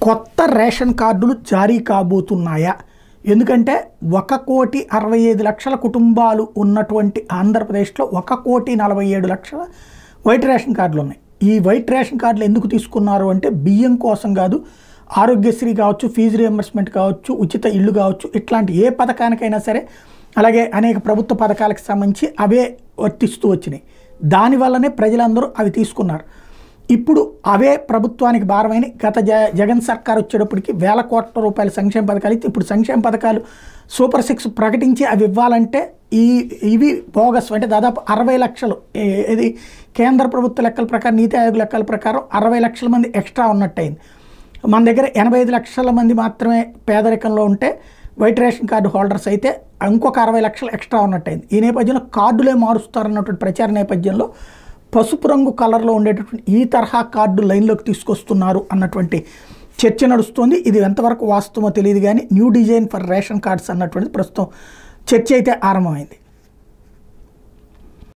కొత్త రేషన్ కార్డులు జారీ కాబోతున్నాయా? ఎందుకంటే 1,65,00,000 కుటుంబాలు ఉన్నటువంటి ఆంధ్రప్రదేశ్లో 1,47,00,000 వైట్ రేషన్ కార్డులు ఉన్నాయి. ఈ వైట్ రేషన్ కార్డులు ఎందుకు తీసుకున్నారు అంటే బియ్యం కోసం కాదు, ఆరోగ్యశ్రీ కావచ్చు, ఫీజు రియంబర్స్మెంట్ కావచ్చు, ఉచిత ఇళ్ళు కావచ్చు, ఇట్లాంటి ఏ పథకానికైనా సరే, అలాగే అనేక ప్రభుత్వ పథకాలకు సంబంధించి అవే వర్తిస్తూ వచ్చినాయి. దానివల్లనే ప్రజలందరూ అవి తీసుకున్నారు. ఇప్పుడు అవే ప్రభుత్వానికి భారమైన గత జగన్ సర్కార్ వచ్చేటప్పటికి వేల కోట్ల రూపాయల సంక్షేమ పథకాలు ఇచ్చి, ఇప్పుడు సంక్షేమ పథకాలు సూపర్ 6 ప్రకటించి అవి ఇవ్వాలంటే ఇవి బోగస్, అంటే దాదాపు 60 లక్షలు, ఇది కేంద్ర ప్రభుత్వ లెక్కల ప్రకారం, నీతి ఆయోగ్ లెక్కల ప్రకారం 60 లక్షల మంది ఎక్స్ట్రా ఉన్నట్టయింది. మన దగ్గర 85 లక్షల మంది మాత్రమే పేదరికంలో ఉంటే వైట్ రేషన్ కార్డు హోల్డర్స్ అయితే ఇంకొక 60 లక్షలు ఎక్స్ట్రా ఉన్నట్టయింది. ఈ నేపథ్యంలో కార్డులే మారుస్తారన్నటువంటి ప్రచార నేపథ్యంలో పసుపు రంగు కలర్లో ఉండేటటువంటి ఈ తరహా కార్డు లైన్లోకి తీసుకొస్తున్నారు అన్నటువంటి చర్చ నడుస్తుంది. ఇది ఎంతవరకు వాస్తవమో తెలియదు కానీ new design for ration cards అన్నటువంటిది ప్రస్తుతం చర్చ అయితే ఆరంభమైంది.